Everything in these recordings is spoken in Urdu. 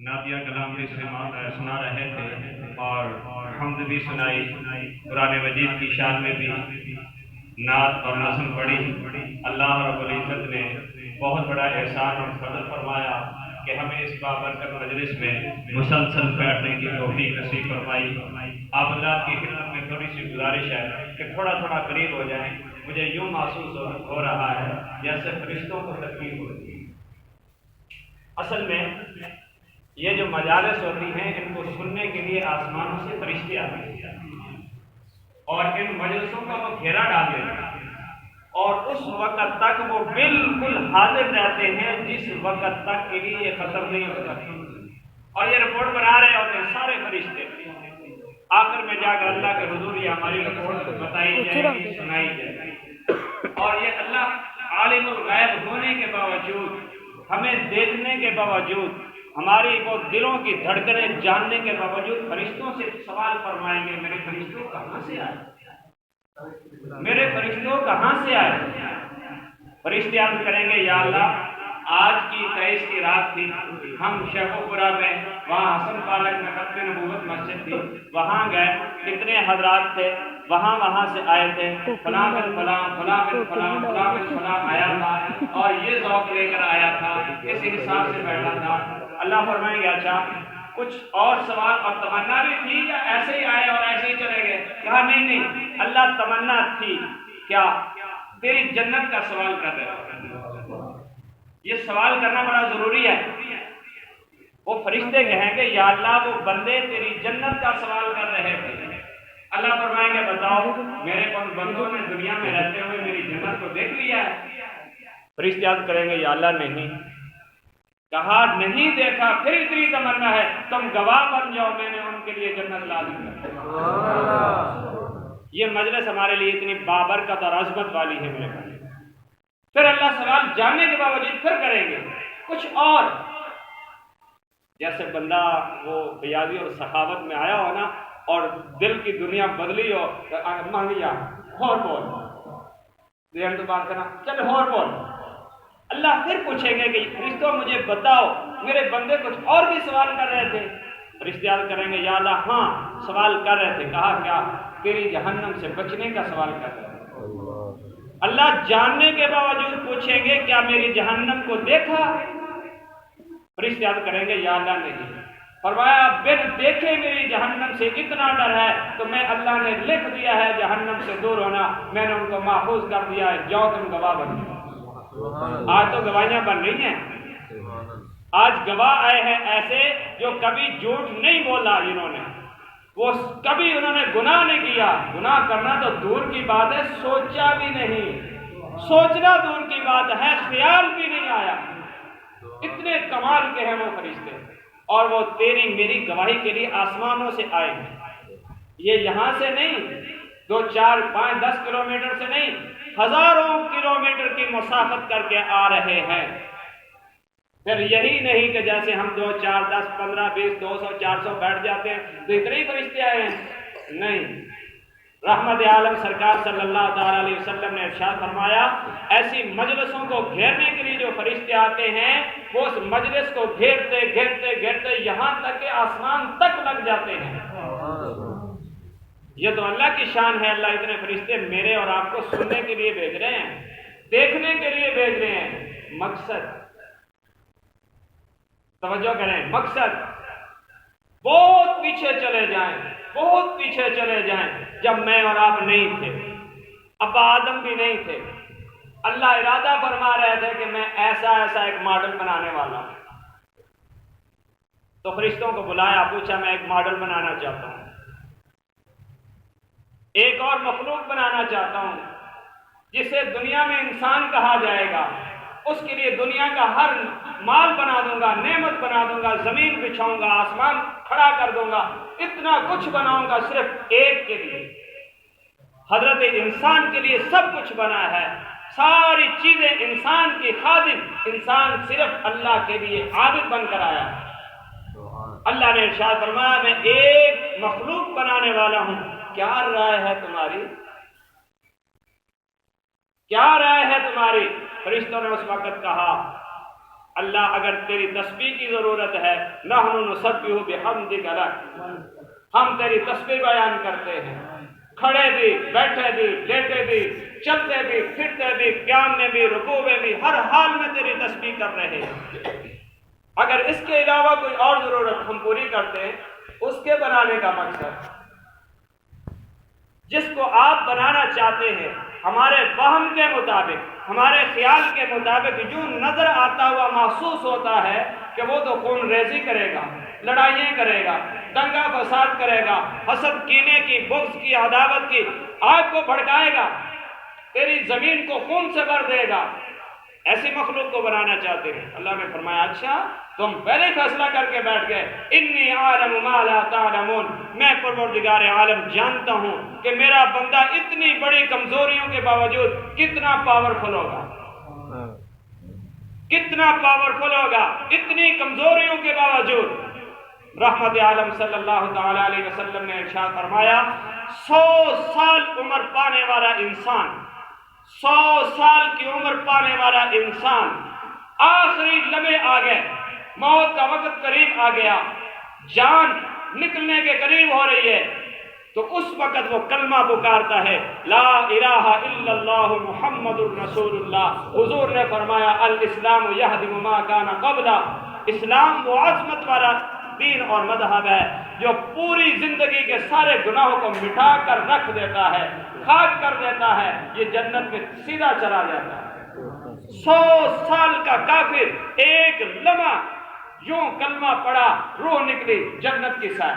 نعتیہ کلام بھی سنا رہے تھے اور حمد بھی سنائی، قرآن مجید کی شان میں بھی نعت اور نظم پڑھی۔ اللہ رب العزت نے بہت بڑا احسان اور فضل فرمایا کہ ہمیں اس بابرکت مجلس میں مسلسل بیٹھنے کی توفیق نصیب فرمائی۔ آپ حضرات کی خدمت میں تھوڑی سی گزارش ہے کہ تھوڑا تھوڑا قریب ہو جائیں۔ مجھے یوں محسوس ہو رہا ہے جیسے فرشتوں کو تکلیف ہوتی ہے۔ اصل میں یہ جو مجالس ہوتی ہیں ان کو سننے کے لیے آسمانوں سے فرشتے آتے ہیں اور ان مجلسوں کا وہ گھیرا ڈال دیتے ہیں اور اس وقت تک وہ بالکل حاضر رہتے ہیں جس وقت تک کے لیے یہ ختم نہیں ہوتا اور یہ رپورٹ بنا رہے ہوتے ہیں سارے فرشتے۔ آخر میں جا کر اللہ کے حضور یہ ہماری رپورٹ بتائی جائے گی، سنائی جائے گی، اور یہ اللہ عالم الغیب ہونے کے باوجود، ہمیں دیکھنے کے باوجود، ہماری وہ دلوں کی دھڑکنیں جاننے کے باوجود فرشتوں سے سوال فرمائیں گے، میرے فرشتوں کہاں سے آئے، میرے فرشتوں کہاں سے آئے؟ فرشتے عرض کریں گے یا اللہ آج کی 23 کی رات تھی، ہم شیخو پورہ میں وہاں حسن پالک میں ختم نبوت مسجد تھی، وہاں گئے، کتنے حضرات تھے، وہاں سے آئے تھے، فلاں بن فلاں فلاں بن فلاں فلاں بن فلاں آیا تھا اور یہ ذوق لے کر آیا تھا، اس حساب سے بیٹھا تھا۔ اللہ فرمائیں گے اچھا کچھ اور سوال اور تمنا بھی تھی یا ایسے ہی آئے اور ایسے ہی چلے گئے؟ کہا نہیں اللہ تمنا تھی، کیا؟ تیری جنت کا سوال کر رہے ہیں۔ یہ سوال کرنا بڑا ضروری ہے۔ وہ فرشتے کہیں گے یا اللہ وہ بندے تیری جنت کا سوال کر رہے تھے۔ اللہ فرمائیں گے بتاؤ میرے بندوں نے دنیا میں رہتے ہوئے میری جنت کو دیکھ لیا ہے؟ فرشتے عرض کریں گے یا اللہ نہیں۔ کہا نہیں دیکھا، پھر اتنی تمنا ہے تم گواہ بن جاؤ، میں نے ان کے لیے جنت لازم کر دی۔ یہ مجلس ہمارے لیے اتنی بابرکت اور عظمت والی ہے میرے بھائی۔ پھر اللہ سوال جاننے کے باوجود پھر کریں گے کچھ اور، جیسے بندہ وہ بیابی اور سخاوت میں آیا ہو نا اور دل کی دنیا بدلی ہو، مانگیا اور بول دیر تو بات کرنا چل اور بول۔ اللہ پھر پوچھیں گے کہ فرشتوں مجھے بتاؤ میرے بندے کچھ اور بھی سوال کر رہے تھے؟ فرشتے عرض کریں گے یا اللہ ہاں سوال کر رہے تھے۔ کہا کیا؟ تیری جہنم سے بچنے کا سوال کر رہے تھے۔ اللہ جاننے کے باوجود پوچھیں گے کیا میری جہنم کو دیکھا؟ فرشتے عرض کریں گے یا اللہ نہیں۔ فرمایا بن دیکھے میری جہنم سے اتنا ڈر ہے تو میں اللہ نے لکھ دیا ہے جہنم سے دور ہونا، میں نے ان کو محفوظ کر دیا ہے، جاؤ تم گواہ بن جاؤ۔ آج تو گواہیاں بن رہی ہیں، آج گواہ آئے ہیں ایسے جو کبھی جھوٹ نہیں بولا، جنہوں نے وہ کبھی انہوں نے گناہ نہیں کیا، گناہ کرنا تو دور کی بات ہے، سوچا بھی نہیں، سوچنا دور کی بات ہے، خیال بھی نہیں آیا۔ اتنے کمال کے ہیں وہ فرشتے اور وہ تیری میری گواہی کے لیے آسمانوں سے آئے ہیں۔ یہ یہاں سے نہیں، 2 4 5 10 کلومیٹر سے نہیں، ہزاروں کلومیٹر کی مسافت کر کے آ رہے ہیں۔ پھر یہی نہیں کہ جیسے ہم 2 4 10 15 20 200 400 بیٹھ جاتے ہیں تو اتنے ہی فرشتے آئے ہیں، نہیں۔ رحمت عالم سرکار صلی اللہ تعالی علیہ وسلم نے ارشاد فرمایا ایسی مجلسوں کو گھیرنے کے لیے جو فرشتے آتے ہیں وہ اس مجلس کو گھیرتے گھیرتے گھیرتے یہاں تک کہ آسمان تک لگ جاتے ہیں۔ یہ تو اللہ کی شان ہے، اللہ اتنے فرشتے میرے اور آپ کو سننے کے لیے بھیج رہے ہیں، دیکھنے کے لیے بھیج رہے ہیں۔ مقصد توجہ کریں، مقصد بہت پیچھے چلے جائیں، بہت پیچھے چلے جائیں، جب میں اور آپ نہیں تھے، ابا آدم بھی نہیں تھے، اللہ ارادہ فرما رہے تھے کہ میں ایسا ایک ماڈل بنانے والا ہوں۔ تو فرشتوں کو بلایا، پوچھا میں ایک ماڈل بنانا چاہتا ہوں، ایک اور مخلوق بنانا چاہتا ہوں جسے دنیا میں انسان کہا جائے گا، اس کے لیے دنیا کا ہر مال بنا دوں گا، نعمت بنا دوں گا، زمین بچھاؤں گا، آسمان کھڑا کر دوں گا، اتنا کچھ بناؤں گا صرف ایک کے لیے۔ حضرت انسان کے لیے سب کچھ بنا ہے، ساری چیزیں انسان کی خادم، انسان صرف اللہ کے لیے عابد بن کر آیا ہے۔ اللہ نے ارشاد فرمایا میں ایک مخلوق بنانے والا ہوں، کیا رائے ہے تمہاری؟ کیا رائے ہے تمہاری؟ فرشتوں نے اس وقت کہا اللہ اگر تیری تسبیح کی ضرورت ہے نحن نسبح بحمدک لک، ہم تیری تسبیح بیان کرتے ہیں، کھڑے بھی، بیٹھے بھی، لیٹے بھی، چلتے بھی، پھرتے بھی، قیام میں بھی، رکوع میں بھی، ہر حال میں تیری تسبیح کر رہے ہیں۔ اگر اس کے علاوہ کوئی اور ضرورت ہم پوری کرتے ہیں، اس کے بنانے کا مقصد جس کو آپ بنانا چاہتے ہیں ہمارے وہم کے مطابق، ہمارے خیال کے مطابق جو نظر آتا ہوا محسوس ہوتا ہے کہ وہ تو خون ریزی کرے گا، لڑائیاں کرے گا، دنگا فساد کرے گا، حسد کینے کی، بغض کی، عداوت کی آگ کو بھڑکائے گا، تیری زمین کو خون سے بھر دے گا، ایسی مخلوق کو بنانا چاہتے ہیں۔ اللہ نے فرمایا اچھا تم پہلے فیصلہ کر کے بیٹھ گئے، انی اعلم ما لا تعلمون، میں پروردگار عالم جانتا ہوں کہ میرا بندہ اتنی بڑی کمزوریوں کے باوجود کتنا پاورفل ہوگا، کتنا پاورفل ہوگا، اتنی کمزوریوں کے باوجود۔ رحمت عالم صلی اللہ تعالی علیہ وسلم نے ارشاد فرمایا 100 سال عمر پانے والا انسان، 100 سال کی عمر پانے والا انسان، آخری لمحے آ گئے، موت کا وقت قریب آ گیا، جان نکلنے کے قریب ہو رہی ہے، تو اس وقت وہ کلمہ پکارتا ہے لا الہ الا اللہ محمد الرسول اللہ۔ حضور نے فرمایا الاسلام یہدم ما کان قبلہ، اسلام وہ عظمت والا دین اور مذہب ہے جو پوری زندگی کے سارے گناہوں کو مٹا کر رکھ دیتا ہے، خاک کر دیتا ہے، یہ جنت میں سیدھا چلا جاتا ہے۔ 100 سال کا کافر ایک لمحہ یوں کلمہ پڑا، روح نکلی، جنت کی سائے۔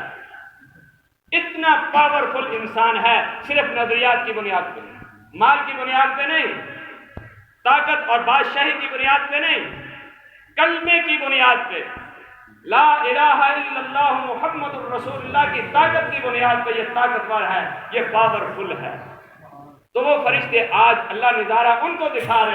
اتنا پاورفل انسان ہے، صرف نظریات کی بنیاد پہ، مال کی بنیاد پہ نہیں، طاقت اور بادشاہی کی بنیاد پہ نہیں، کلمے کی بنیاد پہ، لا الہ الا اللہ محمد الرسول اللہ کی طاقت کی بنیاد پہ یہ طاقتور ہے، یہ پاورفل ہے۔ تو وہ فرشتے آج اللہ نظارہ ان کو دکھا رہے ہیں